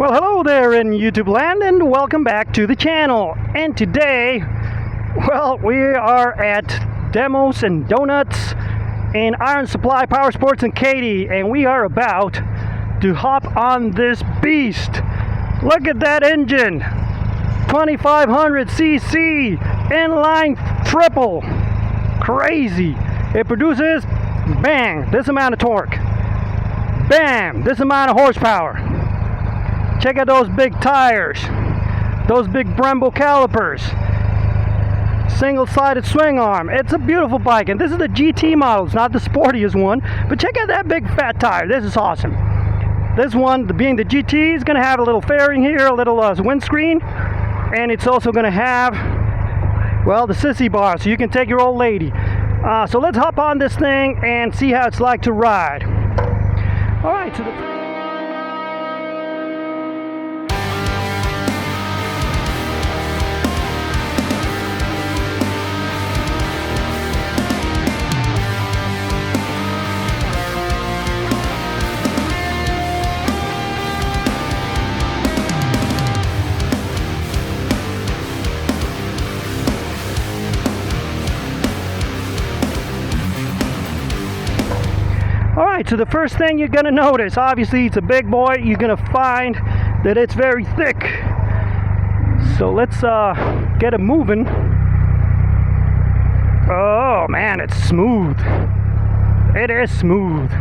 Well, hello there in YouTube land and welcome back to the channel. And today, well, we are at Demos and Donuts in Iron Supply Powersports in Katy, and we are about to hop on this beast. Look at that engine, 2500cc inline triple, crazy. It produces, bang, this amount of torque, bam, this amount of horsepower. Check out those big tires, those big Brembo calipers, single-sided swing arm. It's a beautiful bike, and this is the GT model. It's not the sportiest one, but check out that big fat tire. This is awesome. This one, being the GT, is going to have a little fairing here, a little windscreen, and it's also going to have, well, the sissy bar, so you can take your old lady. So let's hop on this thing and see how it's like to ride. All right, so Alright, so the first thing you're going to notice, obviously it's a big boy, you're going to find that it's very thick. So let's get it moving. Oh man, it's smooth. It is smooth.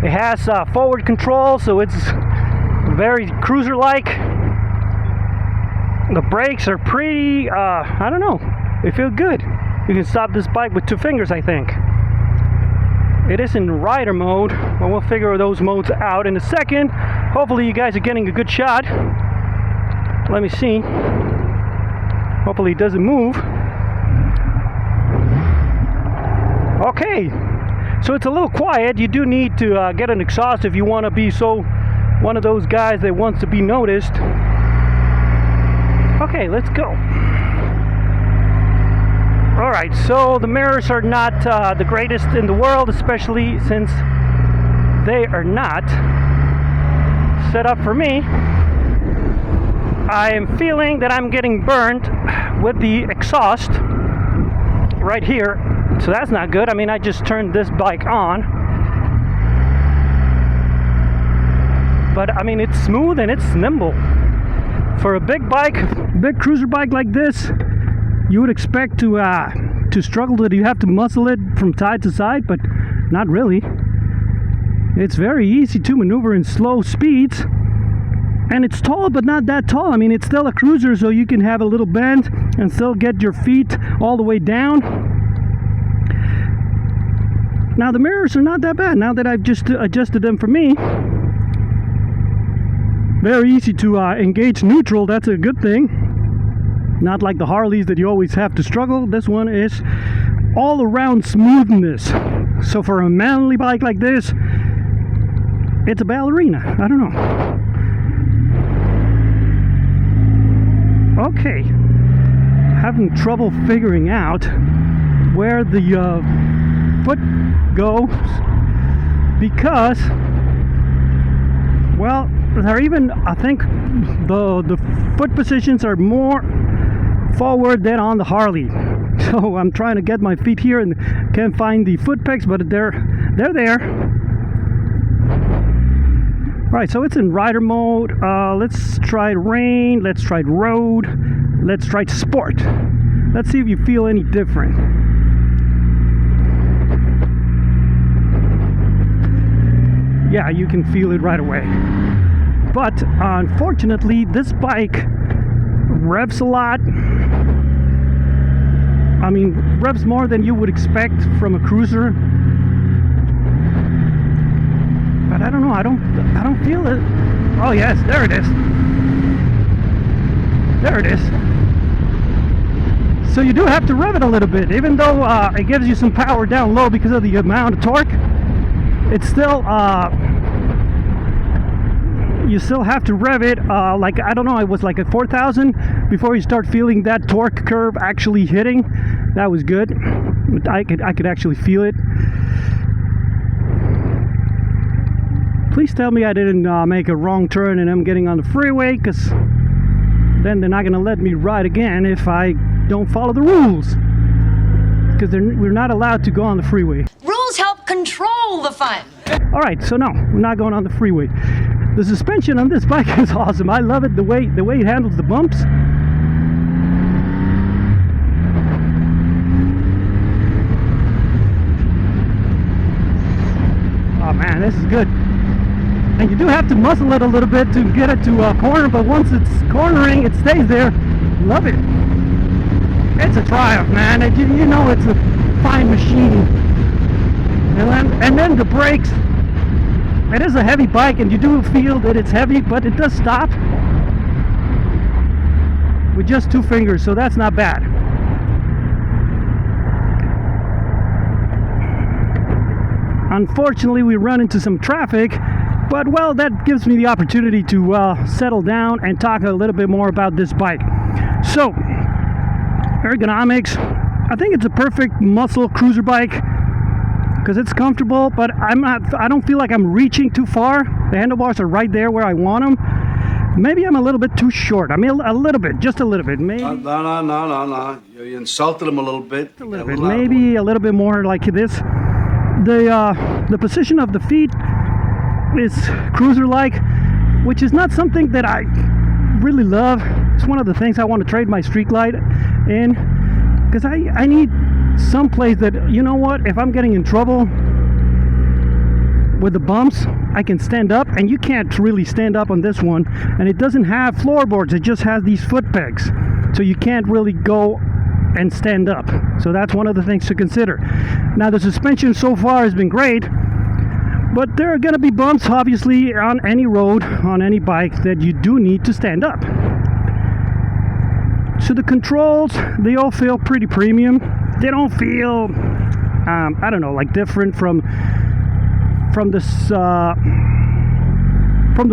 It has forward control, so it's very cruiser-like. The brakes are pretty, I don't know, they feel good. You can stop this bike with 2 fingers, I think. It is in rider mode, but we'll figure those modes out in a second. Hopefully you guys are getting a good shot. Let me see. Hopefully it doesn't move. Okay, so it's a little quiet. You do need to get an exhaust if you want to be one of those guys that wants to be noticed. Okay, let's go. Alright, so the mirrors are not the greatest in the world, especially since they are not set up for me. I am feeling that I'm getting burned with the exhaust right here, so that's not good. I mean, I just turned this bike on, but I mean, it's smooth and it's nimble. For a big bike, big cruiser bike like this, you would expect to struggle, that you have to muscle it from side to side, but not really. It's very easy to maneuver in slow speeds, and it's tall, but not that tall. I mean, it's still a cruiser, so you can have a little bend and still get your feet all the way down. Now the mirrors are not that bad now that I've just adjusted them for me. Very easy to engage neutral. That's a good thing. Not like the Harleys that you always have to struggle. This one is all around smoothness. So for a manly bike like this, it's a ballerina. I don't know. Okay. Having trouble figuring out where the foot goes, because, well, they're even, I think the foot positions are more forward than on the Harley. So I'm trying to get my feet here and can't find the foot pegs, but they're there. Right, so it's in rider mode. Let's try rain, let's try road, let's try sport. Let's see if you feel any different. Yeah, you can feel it right away. But unfortunately, this bike revs a lot. I mean, revs more than you would expect from a cruiser. But I don't know, I don't feel it. Oh yes, there it is. There it is. So you do have to rev it a little bit, even though it gives you some power down low because of the amount of torque. It's still you still have to rev it, like, I don't know, it was like at 4,000 before you start feeling that torque curve actually hitting. That was good. I could actually feel it. please tell me I didn't make a wrong turn and I'm getting on the freeway, because then they're not going to let me ride again if I don't follow the rules. Because we're not allowed to go on the freeway. Rules help control the fun. Alright, so no, we're not going on the freeway. The suspension on this bike is awesome. I love it, the way it handles the bumps. Oh man, this is good. And you do have to muscle it a little bit to get it to a corner, but once it's cornering, it stays there. Love it. It's a Triumph, man. You know it's a fine machine. And then the brakes. It is a heavy bike, and you do feel that it's heavy, but it does stop with just 2 fingers, so that's not bad. Unfortunately, we run into some traffic, but well, that gives me the opportunity to settle down and talk a little bit more about this bike. So, ergonomics, I think it's a perfect muscle cruiser bike because it's comfortable, but I don't feel like I'm reaching too far. The handlebars are right there where I want them. Maybe I'm a little bit too short. I mean, a little bit, just a little bit. Maybe. No. You insulted him a little bit. A little bit. Maybe a little bit more like this. The position of the feet is cruiser-like, which is not something that I really love. It's one of the things I want to trade my street glide in, because I need some place that, you know what, if I'm getting in trouble with the bumps, I can stand up, and you can't really stand up on this one, and it doesn't have floorboards, it just has these foot pegs, so you can't really go and stand up. So that's one of the things to consider. Now, the suspension so far has been great, but there are going to be bumps, obviously, on any road, on any bike, that you do need to stand up. So the controls, they all feel pretty premium. They don't feel, I don't know, like different from the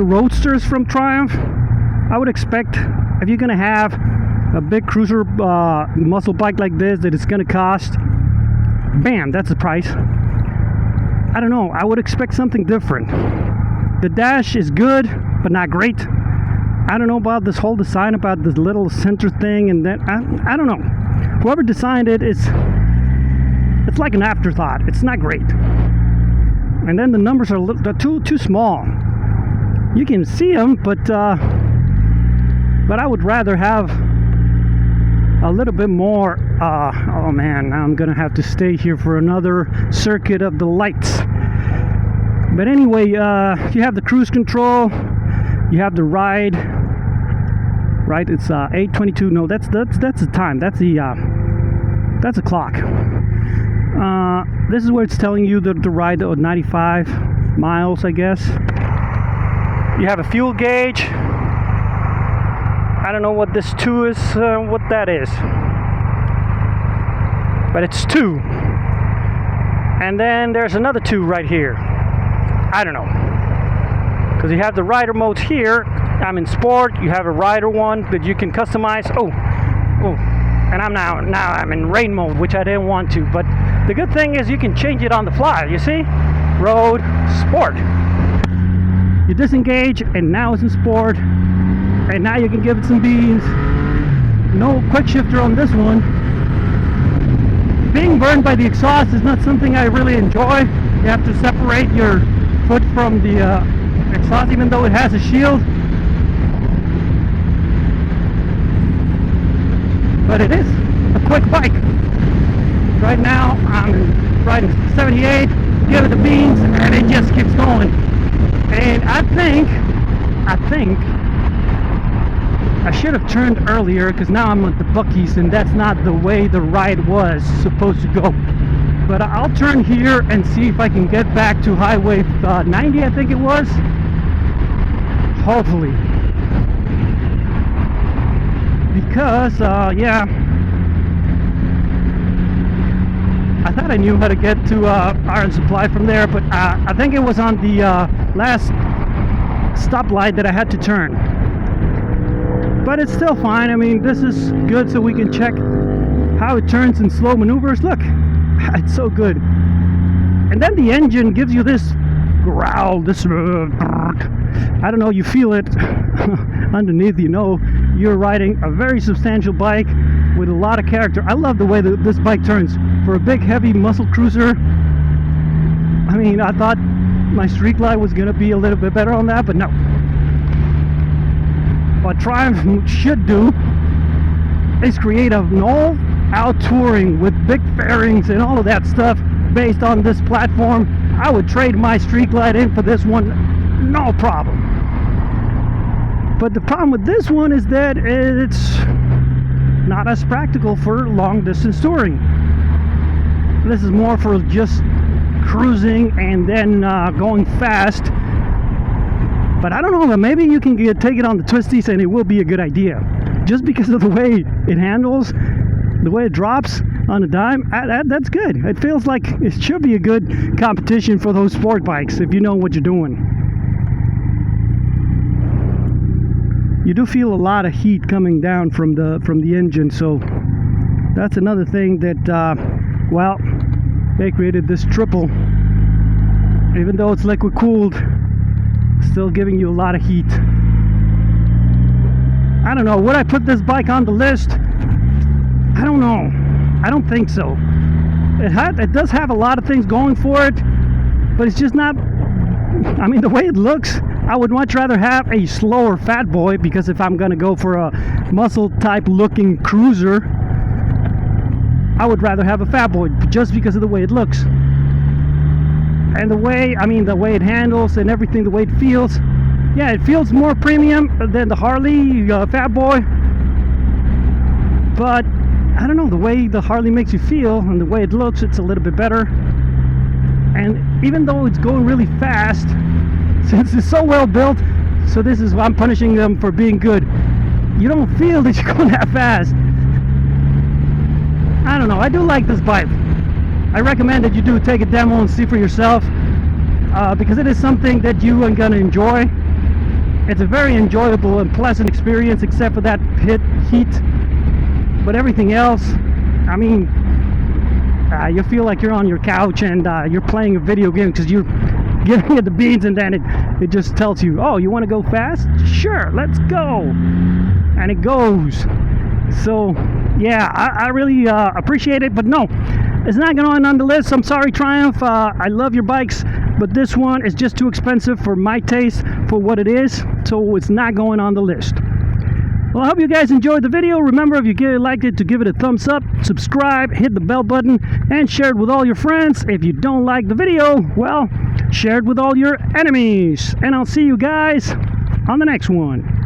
Roadsters from Triumph. I would expect, if you're going to have a big cruiser muscle bike like this, that it's going to cost, bam, that's the price. I don't know, I would expect something different. The dash is good, but not great. I don't know about this whole design, about this little center thing, and then I don't know. Whoever designed it, it's like an afterthought. It's not great. And then the numbers are they're too small. You can see them, but I would rather have a little bit more. Oh man, now I'm gonna have to stay here for another circuit of the lights. But anyway, you have the cruise control, you have the ride. Right, it's 8:22. No, that's the time. That's the clock. This is where it's telling you the ride of 95 miles, I guess. You have a fuel gauge. I don't know what this 2 is, what that is, but it's 2. And then there's another 2 right here. I don't know, because you have the rider modes here. I'm in sport. You have a rider one that you can customize. Oh, and I'm now I'm in rain mode, which I didn't want to. But the good thing is you can change it on the fly. You see, road, sport. You disengage, and now it's in sport. And now you can give it some beans. No quick shifter on this one. Being burned by the exhaust is not something I really enjoy. You have to separate your foot from the exhaust, even though it has a shield. But it is a quick bike. Right now I'm riding 78, give it the beans, and it just keeps going. And I think I should have turned earlier, because now I'm at the Buc-ee's, and that's not the way the ride was supposed to go. But I'll turn here and see if I can get back to Highway 90, I think it was. Hopefully. Because, yeah, I thought I knew how to get to Iron Supply from there, but I think it was on the last stoplight that I had to turn. But it's still fine. I mean, this is good, so we can check how it turns in slow maneuvers. Look, it's so good. And then the engine gives you this growl, this I don't know, you feel it underneath, you know you're riding a very substantial bike with a lot of character. I love the way that this bike turns. For a big heavy muscle cruiser, I mean, I thought my Street Glide was gonna be a little bit better on that, but no. What Triumph should do is create an all-out touring with big fairings and all of that stuff based on this platform. I would trade my Street Glide in for this one, no problem. But the problem with this one is that it's not as practical for long distance touring. This is more for just cruising and then going fast. But I don't know, maybe you can take it on the twisties and it will be a good idea. Just because of the way it handles, the way it drops on a dime, that's good. It feels like it should be a good competition for those sport bikes if you know what you're doing. You do feel a lot of heat coming down from the engine, so that's another thing that, well, they created this triple. Even though it's liquid cooled, still giving you a lot of heat. I don't know, would I put this bike on the list? I don't know. I don't think so. It does have a lot of things going for it, but it's just not, I mean, the way it looks, I would much rather have a slower fat boy, because if I'm gonna go for a muscle type looking cruiser, I would rather have a fat boy just because of the way it looks. And the way, I mean, the way it handles and everything, the way it feels. Yeah, it feels more premium than the Harley Fat Boy. But, I don't know, the way the Harley makes you feel and the way it looks, it's a little bit better. And even though it's going really fast, since it's so well built, so this is why I'm punishing them for being good, you don't feel that you're going that fast. I don't know, I do like this bike. I recommend that you do take a demo and see for yourself, because it is something that you are going to enjoy. It's a very enjoyable and pleasant experience, except for that heat. But everything else, I mean, you feel like you're on your couch and you're playing a video game, because you're giving it the beans, and then it just tells you, oh, you want to go fast? Sure, let's go. And it goes. So, yeah, I really appreciate it, but no, it's not going on the list. I'm sorry, Triumph. I love your bikes, but this one is just too expensive for my taste for what it is, so it's not going on the list. Well, I hope you guys enjoyed the video. Remember, if you liked it, to give it a thumbs up, subscribe, hit the bell button, and share it with all your friends. If you don't like the video, well, share it with all your enemies. And I'll see you guys on the next one.